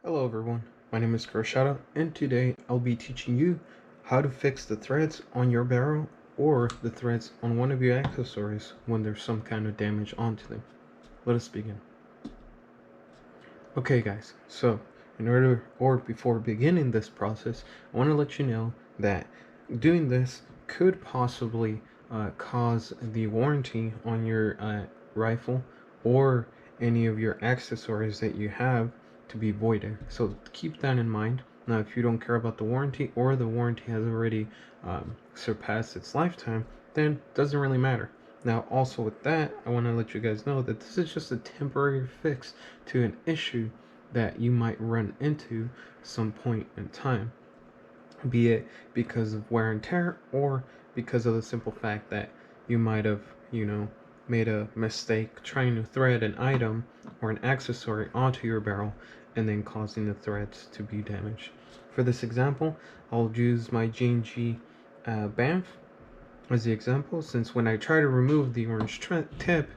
Hello everyone, my name is Kurshada, and today I'll be teaching you how to fix the threads on your barrel or the threads on one of your accessories when there's some kind of damage onto them. Let us begin. Okay guys, so before beginning this process, I want to let you know that doing this could possibly cause the warranty on your rifle or any of your accessories that you have to be voided. So keep that in mind. Now, if you don't care about the warranty or the warranty has already surpassed its lifetime, then it doesn't really matter. Now, also with that, I want to let you guys know that this is just a temporary fix to an issue that you might run into some point in time, be it because of wear and tear or because of the simple fact that you might have, made a mistake trying to thread an item or an accessory onto your barrel and then causing the threads to be damaged. For this example, I'll use my G&G Banff as the example, since when I try to remove the orange tip,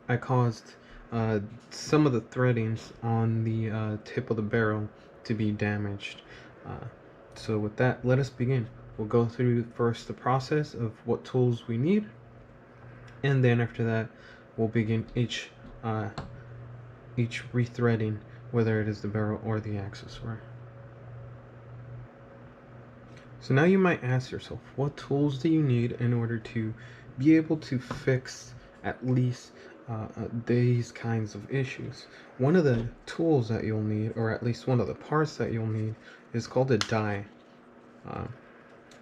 I caused uh, some of the threadings on the tip of the barrel to be damaged. So with that, let us begin. We'll go through first the process of what tools we need, and then after that, we'll begin each rethreading, whether it is the barrel or the accessory. So now you might ask yourself, what tools do you need in order to be able to fix at least these kinds of issues? One of the tools that you'll need, or at least one of the parts that you'll need, is called a die. Uh,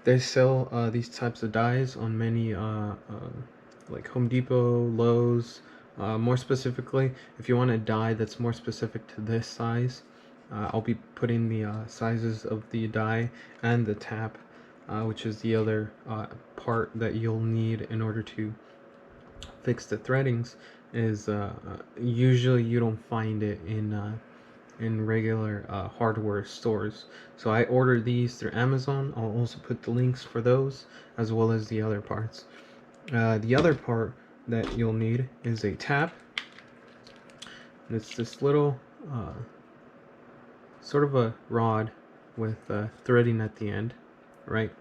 they sell these types of dies on many like Home Depot, Lowe's. More specifically, if you want a die that's more specific to this size, I'll be putting the sizes of the die and the tap, which is the other part that you'll need in order to fix the threadings. Is usually you don't find it in regular hardware stores. So I ordered these through Amazon. I'll also put the links for those as well as the other parts. The other part that you'll need is a tap. And it's this little sort of a rod with threading at the end, right?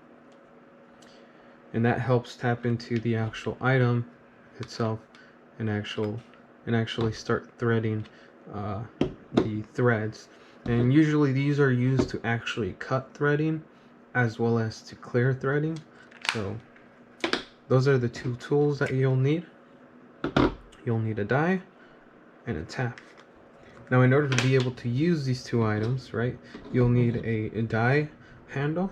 And that helps tap into the actual item itself and actually start threading the threads. And usually these are used to actually cut threading as well as to clear threading. So those are the two tools that you'll need. You'll need a die and a tap. Now, in order to be able to use these two items, right, you'll need a die handle,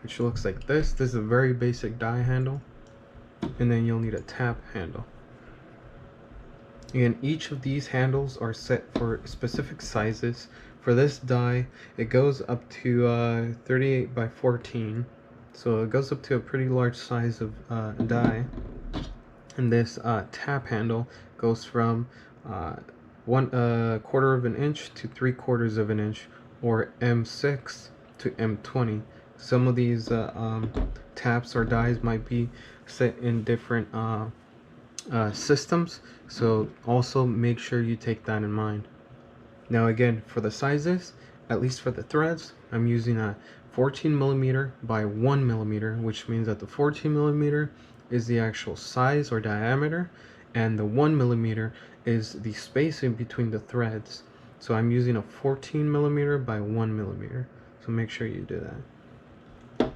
which looks like this. This is a very basic die handle. And then you'll need a tap handle. And each of these handles are set for specific sizes. For this die, it goes up to 38 by 14. So it goes up to a pretty large size of die. And this tap handle goes from 1/4 of an inch to 3/4 of an inch, or M6 to M20. Some of these taps or dies might be set in different systems, so also make sure you take that in mind. Now again, for the sizes, at least for the threads, I'm using a 14mm by 1mm, which means that the 14mm is the actual size or diameter, and the 1mm is the spacing between the threads. So I'm using a 14mm by 1mm, so make sure you do that.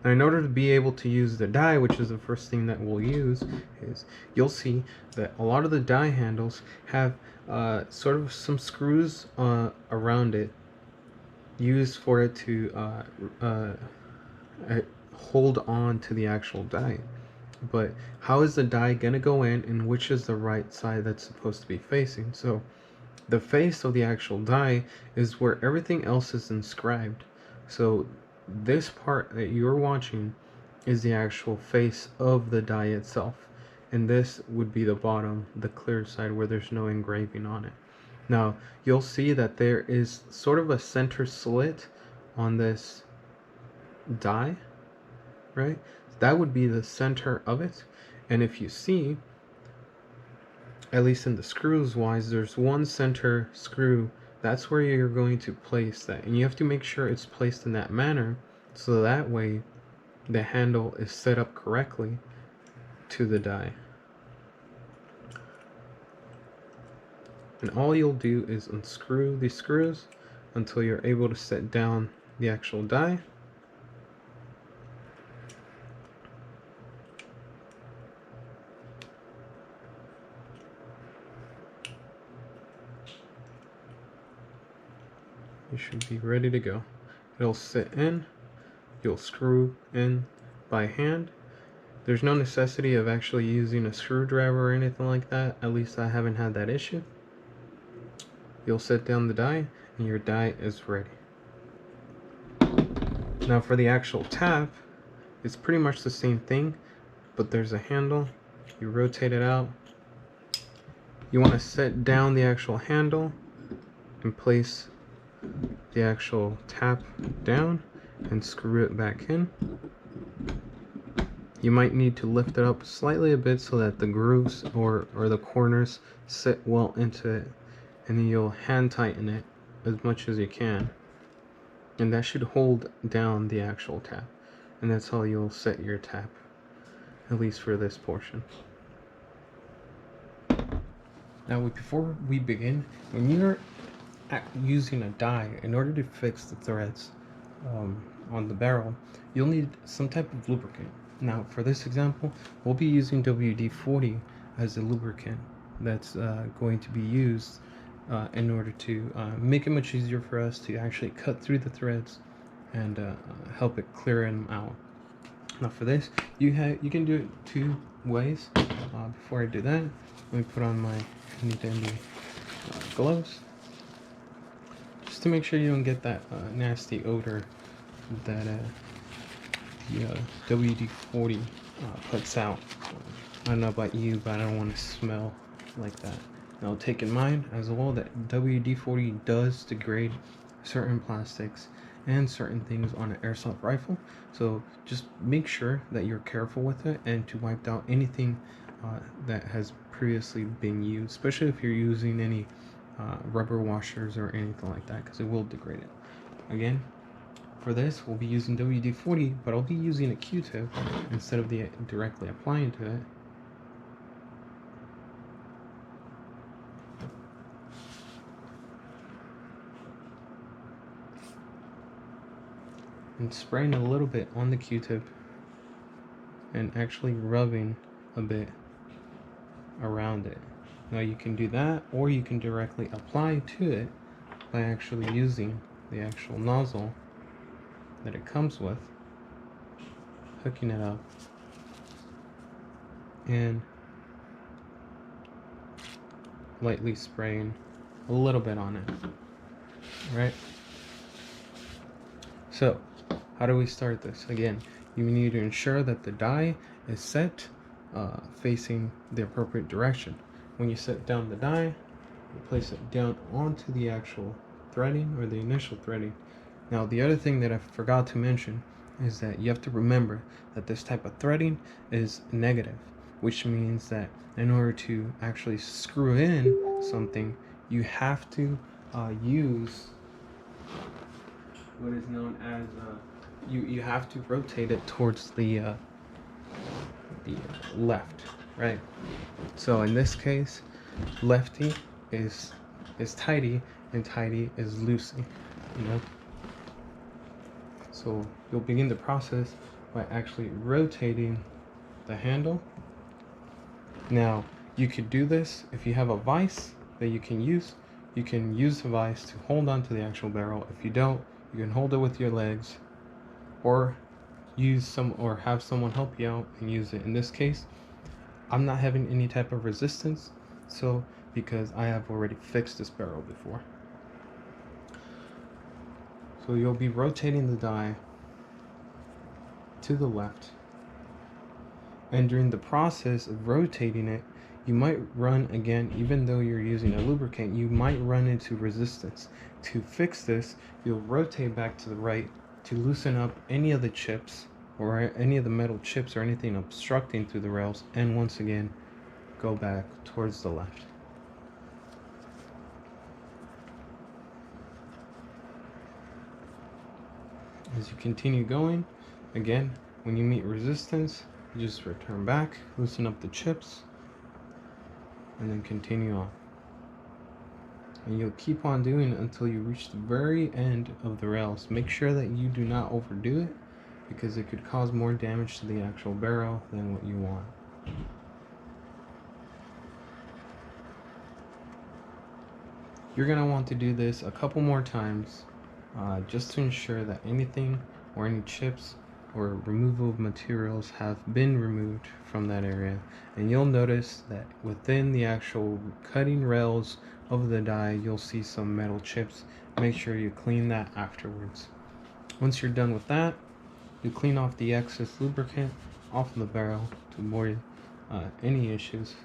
Now, in order to be able to use the die, which is the first thing that we'll use, is you'll see that a lot of the die handles have sort of some screws around it used for it to hold on to the actual die. But how is the die gonna go in, and which is the right side that's supposed to be facing? So the face of the actual die is where everything else is inscribed. So this part that you're watching is the actual face of the die itself, and this would be the bottom, the clear side, where there's no engraving on it. Now you'll see that there is sort of a center slit on this die, right? That would be the center of it. And if you see, at least in the screws wise, there's one center screw that's where you're going to place that, and you have to make sure it's placed in that manner so that way the handle is set up correctly to the die. And all you'll do is unscrew these screws until you're able to set down the actual die. You should be ready to go. It'll sit in, you'll screw in by hand. There's no necessity of actually using a screwdriver or anything like that. At least I haven't had that issue. You'll set down the die and your die is ready. Now for the actual tap, it's pretty much the same thing, but there's a handle. You rotate it out. You want to set down the actual handle and place the actual tap down and screw it back in. You might need to lift it up slightly a bit so that the grooves or the corners sit well into it, and then you'll hand tighten it as much as you can, and that should hold down the actual tap, and that's how you'll set your tap, at least for this portion. Now before we begin, when you're using a die, in order to fix the threads on the barrel, you'll need some type of lubricant. Now for this example, we'll be using WD-40 as a lubricant that's going to be used in order to make it much easier for us to actually cut through the threads and help it clear them out. Now for this, you can do it two ways. Before I do that, let me put on my handy-dandy gloves, just to make sure you don't get that nasty odor that the WD-40 puts out. I don't know about you, but I don't want to smell like that. Now take in mind as well that WD-40 does degrade certain plastics and certain things on an airsoft rifle, so just make sure that you're careful with it and to wipe out anything that has previously been used, especially if you're using any rubber washers or anything like that, because it will degrade it. Again, for this we'll be using WD-40, but I'll be using a Q-tip instead of directly applying to it. And spraying a little bit on the Q-tip and actually rubbing a bit around it. Now you can do that, or you can directly apply to it by actually using the actual nozzle that it comes with, hooking it up, and lightly spraying a little bit on it. Right? So, how do we start this? Again, you need to ensure that the die is set facing the appropriate direction. When you set down the die, you place it down onto the actual threading or the initial threading. Now the other thing that I forgot to mention is that you have to remember that this type of threading is negative, which means that in order to actually screw in something, you have to use what is known as you have to rotate it towards the left, right? So in this case, lefty is tighty and tighty is loosey, you know. So you'll begin the process by actually rotating the handle. Now you could do this if you have a vise that you can use. You can use the vise to hold on to the actual barrel. If you don't, you can hold it with your legs, or have someone help you out and use it. In this case, I'm not having any type of resistance, so because I have already fixed this barrel before. So you'll be rotating the die to the left, and during the process of rotating it, you might run, again, even though you're using a lubricant, you might run into resistance. To fix this, you'll rotate back to the right to loosen up any of the chips or any of the metal chips or anything obstructing through the rails, and once again go back towards the left. As you continue going, again, when you meet resistance, you just return back, loosen up the chips, and then continue on. And you'll keep on doing it until you reach the very end of the rails. Make sure that you do not overdo it, because it could cause more damage to the actual barrel than what you want. You're going to want to do this a couple more times just to ensure that anything or any chips or removal of materials have been removed from that area. And you'll notice that within the actual cutting rails of the die, you'll see some metal chips. Make sure you clean that afterwards. Once you're done with that, you clean off the excess lubricant off of the barrel to avoid any issues.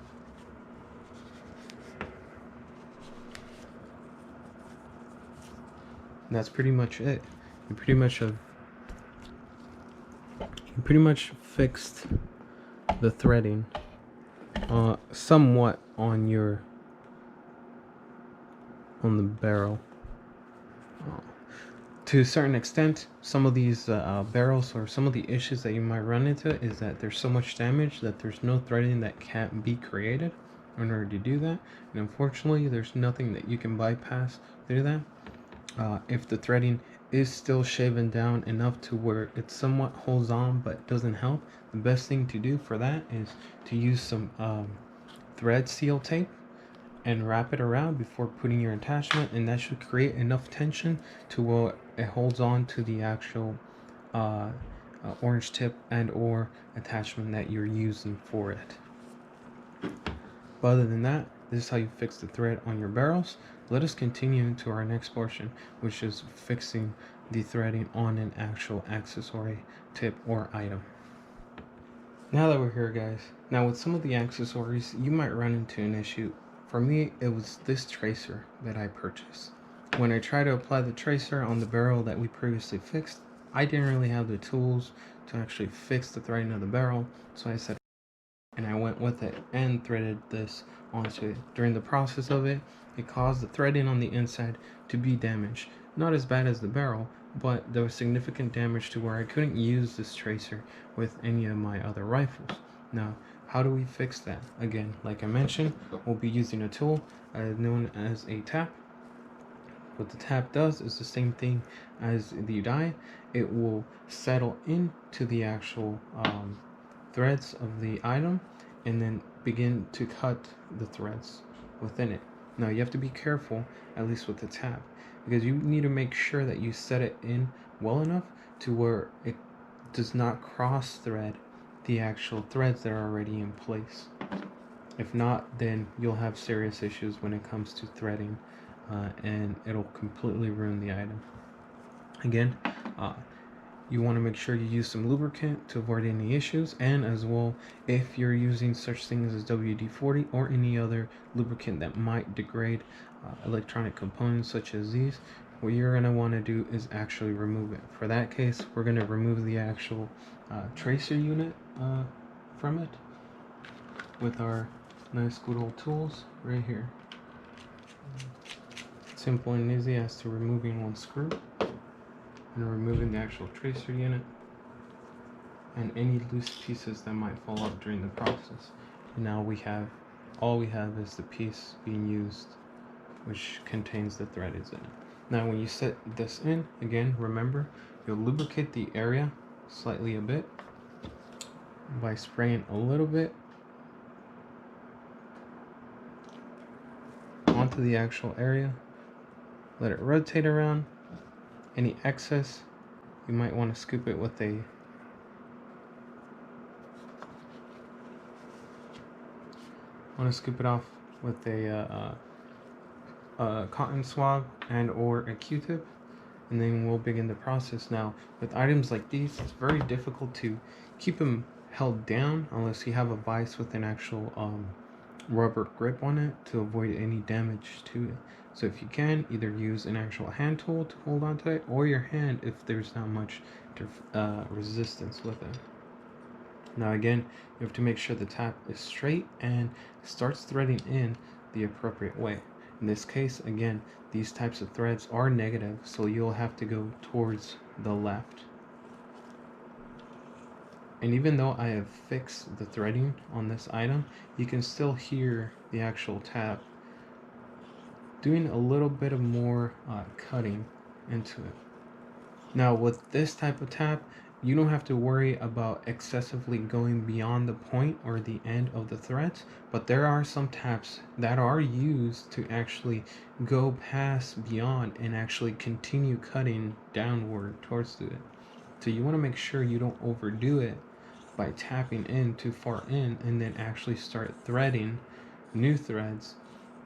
And that's pretty much it. You pretty much fixed the threading somewhat on the barrel. To a certain extent, some of these barrels, or some of the issues that you might run into, is that there's so much damage that there's no threading that can't be created in order to do that. And unfortunately, there's nothing that you can bypass through that. If the threading is still shaven down enough to where it somewhat holds on but doesn't help, the best thing to do for that is to use some thread seal tape and wrap it around before putting your attachment, and that should create enough tension to where it holds on to the actual orange tip and or attachment that you're using for it. But other than that, this is how you fix the thread on your barrels. Let us continue to our next portion, which is fixing the threading on an actual accessory, tip, or item. Now that we're here, guys, now with some of the accessories, you might run into an issue. For me, it was this tracer that I purchased. When I tried to apply the tracer on the barrel that we previously fixed, I didn't really have the tools to actually fix the threading of the barrel, so I said, and I went with it and threaded this onto it. During the process of it, it caused the threading on the inside to be damaged. Not as bad as the barrel, but there was significant damage to where I couldn't use this tracer with any of my other rifles. Now, how do we fix that? Again, like I mentioned, we'll be using a tool known as a tap. What the tap does is the same thing as the die. It will settle into the actual threads of the item and then begin to cut the threads within it. Now you have to be careful, at least with the tap, because you need to make sure that you set it in well enough to where it does not cross thread the actual threads that are already in place. If not, then you'll have serious issues when it comes to threading and it'll completely ruin the item. Again, you want to make sure you use some lubricant to avoid any issues, and as well, if you're using such things as WD-40 or any other lubricant that might degrade electronic components such as these, what you're going to want to do is actually remove it. For that case, we're going to remove the actual tracer unit from it with our nice good old tools right here. Simple and easy as to removing one screw and removing the actual tracer unit and any loose pieces that might fall out during the process. And now all we have is the piece being used, which contains the threads in it. Now when you set this in, again, remember, you'll lubricate the area slightly a bit by spraying a little bit onto the actual area. Let it rotate around. Any excess, you might want to scoop it with a off with a cotton swab and or a Q-tip, and then we'll begin the process. Now, with items like these, it's very difficult to keep them held down unless you have a vise with an actual rubber grip on it to avoid any damage to it. So if you can, either use an actual hand tool to hold onto it, or your hand if there's not much resistance with it. Now again, you have to make sure the tap is straight and starts threading in the appropriate way. In this case, again, these types of threads are negative, so you'll have to go towards the left. And even though I have fixed the threading on this item, you can still hear the actual tap doing a little bit of more cutting into it. Now with this type of tap, you don't have to worry about excessively going beyond the point or the end of the threads, but there are some taps that are used to actually go past beyond and actually continue cutting downward towards it. So you want to make sure you don't overdo it by tapping in too far in and then actually start threading new threads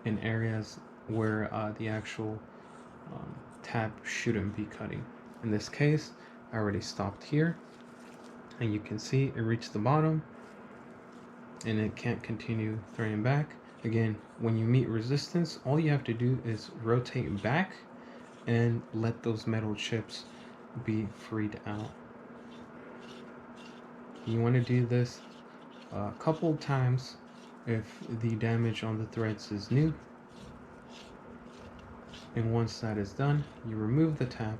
in areas where the actual tap shouldn't be cutting. In this case, I already stopped here, and you can see it reached the bottom and it can't continue threading back. Again, when you meet resistance, all you have to do is rotate back and let those metal chips be freed out. You want to do this a couple times if the damage on the threads is new. And once that is done, you remove the tap.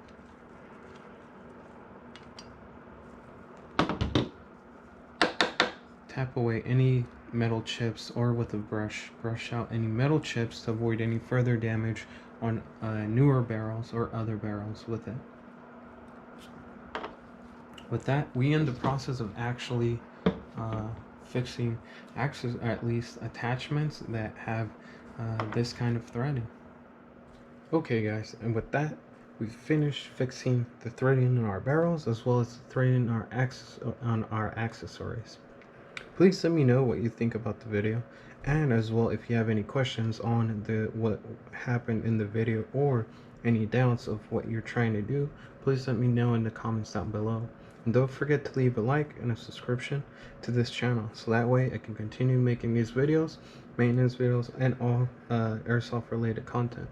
Tap away any metal chips, or with a brush out any metal chips to avoid any further damage on newer barrels or other barrels with it. With that, we end the process of actually fixing at least attachments that have this kind of threading. Okay guys, and with that, we've finished fixing the threading in our barrels as well as the threading on our accessories. Please let me know what you think about the video, and as well if you have any questions on what happened in the video or any doubts of what you're trying to do, please let me know in the comments down below. And don't forget to leave a like and a subscription to this channel, so that way I can continue making these videos, maintenance videos, and all airsoft related content.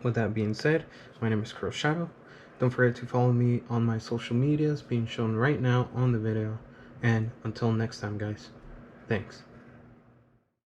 With that being said, my name is Crow Shadow. Don't forget to follow me on my social medias being shown right now on the video. And until next time, guys, thanks.